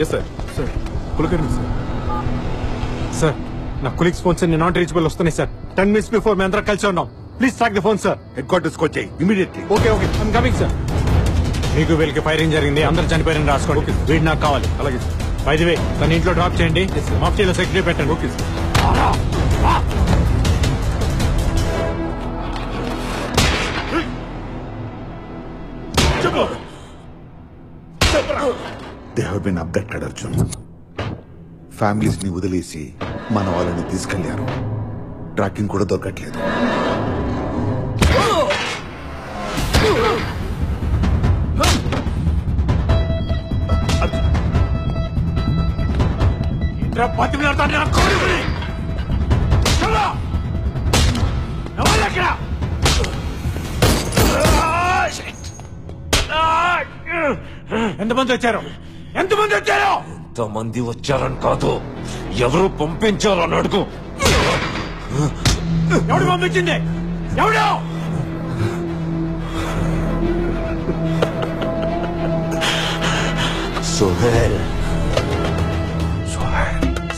Yes sir. Sir Kulkarni sir. Sir నా colleagues phones అన్ని not reachable వస్తున్నాయి సార్. 10 minutes బిఫోర్ మేము అందరం కలిసి ఉన్నాం. Please track the phone sir. Head క్వార్టర్స్కి వచ్చాయి immediately. Okay okay I'm coming sir. మీకు వీళ్ళకి ఫైరింగ్ జరిగింది, అందరు చనిపోయారని రాసుకోండి. వీడు నాకు కావాలి. అలాగే సార్. బై ది వే తన ఇంట్లో డ్రాప్ చేయండి. మాఫ్టీలో సెక్రటరీ పెట్టండి. Okay sir. They have been abducted, Arjun. Families ని వదిలేసి మన వాళ్ళని తీసుకెళ్లారు. ట్రాకింగ్ కూడా దొరకట్లేదు. ఎంతమంది వచ్చారు? ఎంతమంది వచ్చారు? ఎంతమంది వచ్చారని కాదు, ఎవరు పంపించారని అడుగు. ఎవడు పంపించింది? ఎవడు?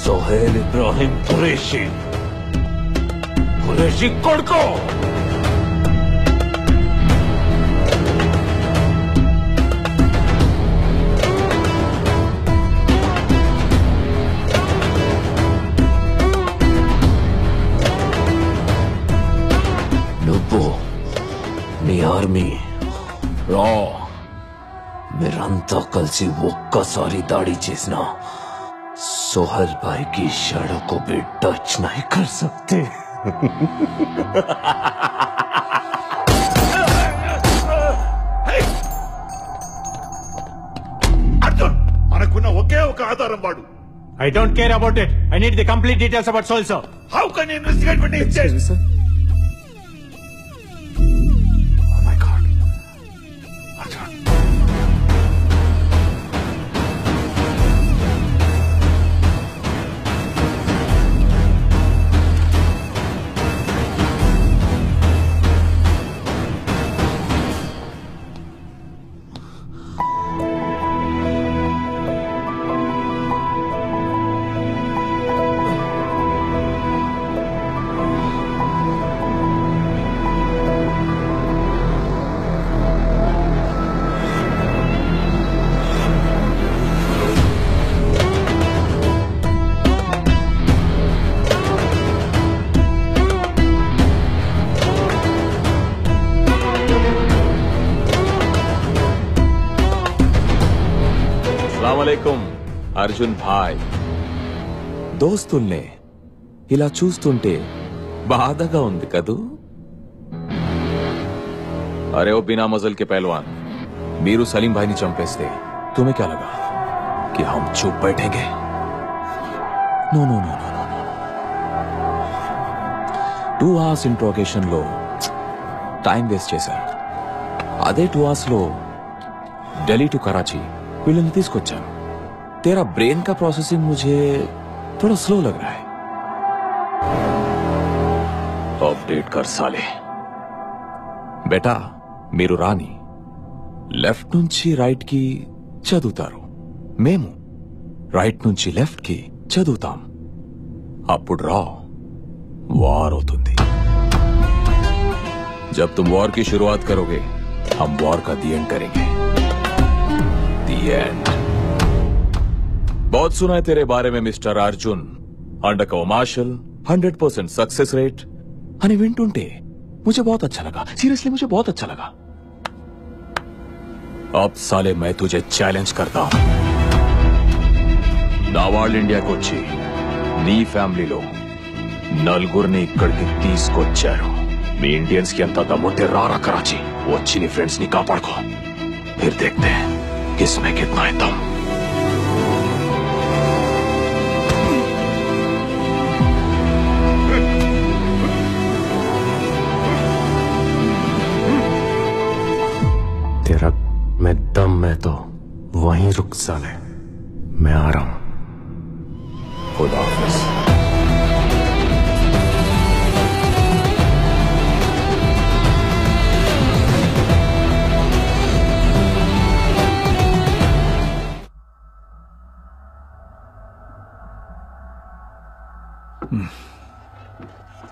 సోహెల్ ఇబ్రాహిం ఖురేషి కొడుకు. నువ్వు నీ ఆర్మీ రా, మీరంతా కలిసి ఒక్కసారి దాడి చేసిన सोहल भाई की शड़ों को भी टच नहीं कर सकते. అర్జున్, మనకున్న ఒకే ఒక ఆధారం వాడు. I don't care about it. I need the complete details about Soul, sir. How can you investigate what he said? Sir. Oh my God. Arjun. Arjun భాయ్, దోస్తుల్నే ఇలా చూస్తుంటే బాధగా ఉంది కదూ. అరే ఓ బినా మజల్ కే పహల్వాన్, మీరు సలీం భాయ్ని చంపేస్తే तुम्हें क्या लगा कि हम चुप बैठेंगे? No no no no no 2 hours interrogation లో టైం వేస్ట్ చేశారు. అదే 2 hours లో ఢిల్లీ టు కరాచీ వీళ్ళని తీసుకొచ్చాను. तेरा ब्रेन का प्रोसेसिंग मुझे थोड़ा स्लो लग रहा है. अपडेट कर साले. बेटा మీరు రాని లెఫ్ట్ నుంచి రైట్ కి చదువుతారు, మేము రైట్ నుంచి లెఫ్ట్ కి చదువుతాం. అప్పుడు రా వార్ అవుతుంది. जब तुम वॉर की शुरुआत करोगे हम वॉर का दी एंड करेंगे. The end. बहुत सुना है तेरे बारे में mister Arjun. Undercover marshal, 100% success rate. అని వింటుంటే मुझे बहुत अच्छा लगा. सीरियसली मुझे बहुत अच्छा लगा. अब साले मैं तुझे चैलेंज करता हूं. నా వాళ్ళు ఇండియాకి వచ్చి నీ ఫ్యామిలీలో నలుగురిని ఇక్కడికి తీసుకొచ్చారు. మీ ఇండియన్స్ కి ఎంత దమ్ముంటే రారా కరాచీ, వచ్చి నీ ఫ్రెండ్స్ ని కాపాడుకో. फिर देखते हैं किसमें कितना है दम. तेरा मैं दम में तो वहीं रुक साले. मैं आ रहा हूं. खुदा हाफिज.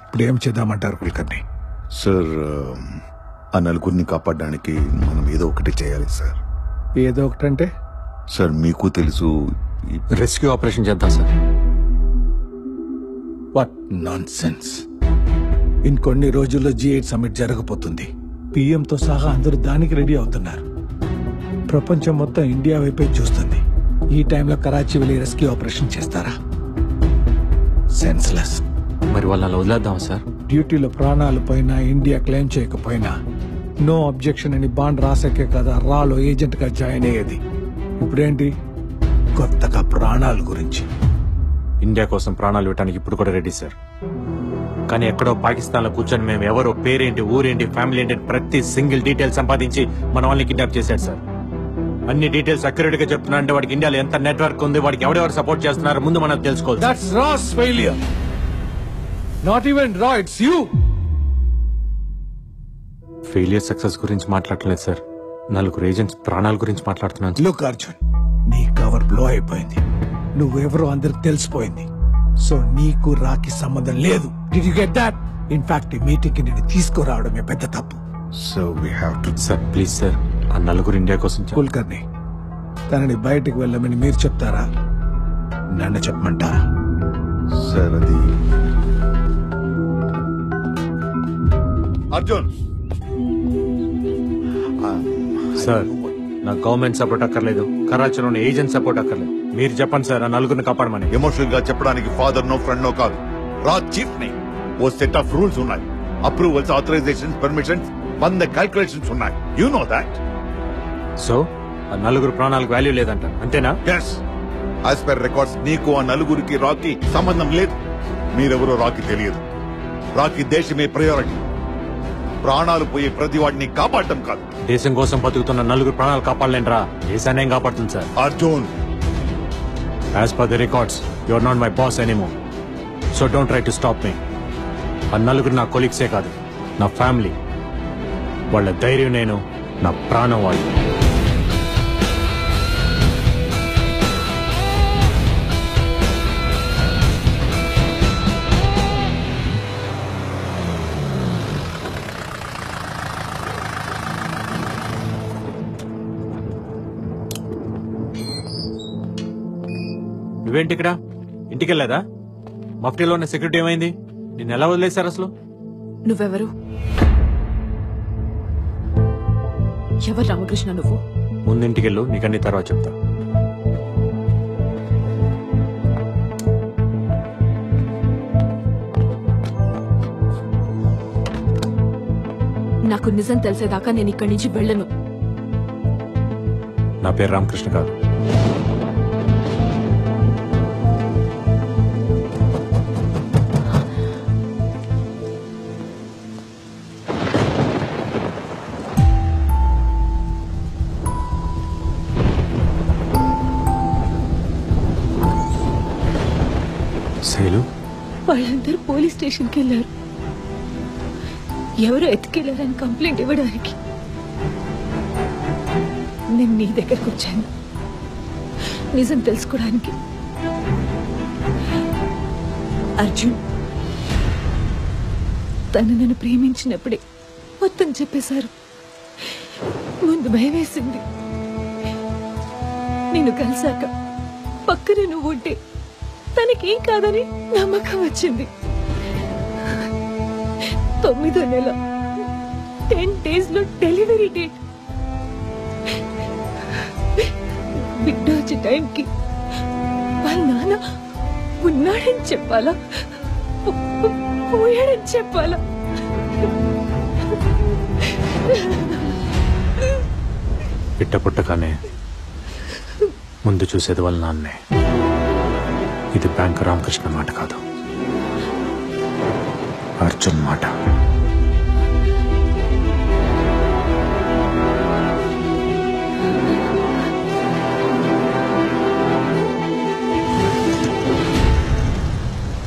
ఇప్పుడు ఏం చేద్దామంటారు కుల్కర్ని? సార్ ఆ నలుగురిని కాపాడడానికి మనం ఏదో ఒకటి చేయాలి సార్. ఏదో ఒకటంటే? సార్ మీకు తెలుసు, రెస్క్యూ ఆపరేషన్ చేద్దాం సార్. What non sense. ఇంకొన్ని రోజుల్లో G8 సమ్మిట్ జరగబోతుంది. పిఎంతో సహా అందరూ దానికి రెడీ అవుతున్నారు. ప్రపంచం మొత్తం ఇండియా వైపే చూస్తుంది. ఈ టైంలో కరాచీ వెళ్ళి రెస్క్యూ ఆపరేషన్ చేస్తారా? సెన్స్లెస్. మరి వాళ్ళని వదిలేద్దాం సార్. డ్యూటీలో ప్రాణాలు పోయినా, ఇండియా క్లెయిమ్ చేయకపోయినా నో అబ్జెక్షన్ అని బాండ్ రాసాకే కదా రాలో ఏజెంట్ గా జాయిన్ అయ్యేది. ఇప్పుడేంటి కొత్తగా ప్రాణాల గురించి? ఇండియా కోసం ప్రాణాలు ఇవ్వడానికి ఇప్పుడు కూడా రెడీ సార్. కానీ ఎక్కడో పాకిస్తాన్ లో కూర్చొని మేము ఎవరో పేరేంటి, ఊరేంటి, ఫ్యామిలీ ఏంటి ప్రతి సింగిల్ డీటెయిల్ సంపాదించి మన వాళ్ళని కిడ్నాప్ చేశాడు సార్. అన్ని డీటెయిల్స్ అక్యురేట్ గా చెప్తున్నా అంటే వాడికి ఇండియాలో ఎంత నెట్వర్క్ ఉంది, వాడికి ఎవరెవరు సపోర్ట్ చేస్తున్నారు ముందు మనం తెలుసుకోవాలి. That's RAW's failure. Not even రా, ఇట్స్ యూ. ఫెయిలియర్ సక్సెస్ గురించి మాట్లాడలేదు సార్, నలుగురు ఏజెంట్స్ ప్రాణాల గురించి మాట్లాడుతున్నాను. లుక్ అర్జున్, నీ కవర్ బ్లో అయిపోయింది. నువ్వెవరో అందరికి తెలిసిపోయింది. సో నీకు రాకి సంబంధం లేదు. Did you get that? In fact ఈ మీటింగ్ కి నేను తీసుకురావడమే పెద్ద తప్పు. So we have to. Sir please sir, ఆ నలుగురు ఇండియా కోసం కుల్కర్ని తనని బయటికి వెళ్ళమని మీరు చెప్తారా, నన్ను చెప్పమంటారా? సార్ అది అర్జున్ సార్, నాకు గవర్నమెంట్ సపోర్ట్ అక్కర్లేదు, కరాచీలోని ఏజెంట్ సపోర్ట్ అక్కర్లేదు. మీరు చెప్పండి సార్, ఆ నలుగురిని కాపాడమని. ఎమోషనల్ గా చెప్పడానికి ఫాదర్ నో ఫ్రెండ్ నో కాదు, రాజ్ చీఫ్ ని. ఓ సెట్ ఆఫ్ రూల్స్ ఉన్నాయి, అప్రూవల్స్, ఆథరైజేషన్స్, పర్మిషన్స్, 100 క్యాల్కులేషన్స్ ఉన్నాయి. You know that. సో ఆ నలుగురు ప్రాణాలకు వాల్యూ లేదంట, అంతేనా? ఎస్, యాజ్ పర్ రికార్డ్స్ నీకు ఆ నలుగురికి రాకీ సంబంధం లేదు. మీరెవరో రాకీ తెలియదు. రాకీ దేశమే ప్రయారిటీ. ప్రాణాలు పోయే ప్రతి వాడిని కాపాడటం కాదు. దేశం కోసం బతుకుతున్న నలుగురు ప్రాణాలు కాపాడలేంట్రా, దేశాన్ని ఏం కాపాడుతుంది sir? Arjun, as per the records you are not my boss anymore. So don't try to stop me. ఆ నలుగురు నా కొలీగ్సే కాదు, నా ఫ్యామిలీ. వాళ్ళ ధైర్యం నేను, నా ప్రాణం వాళ్ళు. నువ్వేంటి ఇక్కడ? ఇంటికెళ్ళదా? మఫ్టీలో ఉన్న సెక్యూరిటీ ఏమైంది? నిన్ను ఎలా వదిలేశారు అసలు? నువ్వెవరు? ఎవరు రామకృష్ణ నువ్వు? ముందు ఇంటికెళ్ళు, నీకన్నీ తర్వాత చెప్తా. నాకు నిజం తెలిసేదాకా నేను ఇక్కడి నుంచి వెళ్ళను. నా పేరు రామకృష్ణ కాదు. శైలు, వాళ్ళందరూ పోలీస్ స్టేషన్కి వెళ్ళారు. ఎవరో ఎత్తుకెళ్లారని కంప్లైంట్ ఇవ్వడానికి. నేను నీ దగ్గరకు వచ్చాను నిజం తెలుసుకోవడానికి. అర్జున్ తను నన్ను ప్రేమించినప్పుడే మొత్తం చెప్పేశారు. ముందు భయం వేసింది. నేను కలిసాక పక్కన నువ్వు ఉంటే తనకేం కాదని నమ్మకం వచ్చింది. 9వ నెల 10 days లో డెలివరీ డేట్. బిడ్డ వచ్చే టైంకి వాళ్ళ నాన్న ఉన్నాడని చెప్పాలా, పోయాడని చెప్పాలా? బిడ్డ పుట్టగానే ముందు చూసేది వాళ్ళ నాన్నే. ఇది బ్యాంక్ రామకృష్ణ మాట కాదు, అర్జున్ మాట.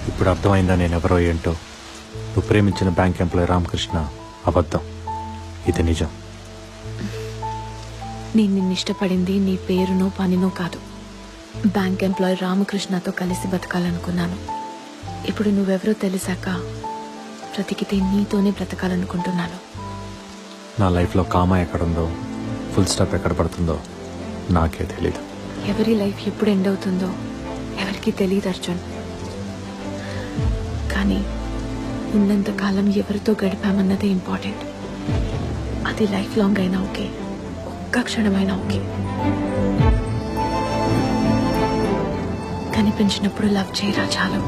ఇప్పుడు అర్థమైందా నేనెవరో ఏంటో? నువ్వు ప్రేమించిన బ్యాంక్ ఎంప్లాయీ రామకృష్ణ అబద్ధం, ఇది నిజం. నేను నిన్ను ఇష్టపడింది నీ పేరునో పనినో కాదు. బ్యాంక్ ఎంప్లాయీ రామకృష్ణతో కలిసి బతకాలనుకున్నాను. ఇప్పుడు నువ్వెవరో తెలిసాక బ్రతికితే నీతోనే బ్రతకాలనుకుంటున్నాను. నా లైఫ్లో కామా ఎక్కడుందో, ఫుల్ స్టాప్ ఎక్కడ పడుతుందో నాకే తెలీదు. ఎవరి లైఫ్ ఎప్పుడు ఎండ్ అవుతుందో ఎవరికి తెలియదు అర్జున్. కానీ ఉన్నంత కాలం ఎవరితో గడిపామన్నదే ఇంపార్టెంట్. అది లైఫ్ లాంగ్ అయినా ఓకే, ఒక్క క్షణమైనా ఓకే. కనిపించినప్పుడు లవ్ చేయరా చాలు.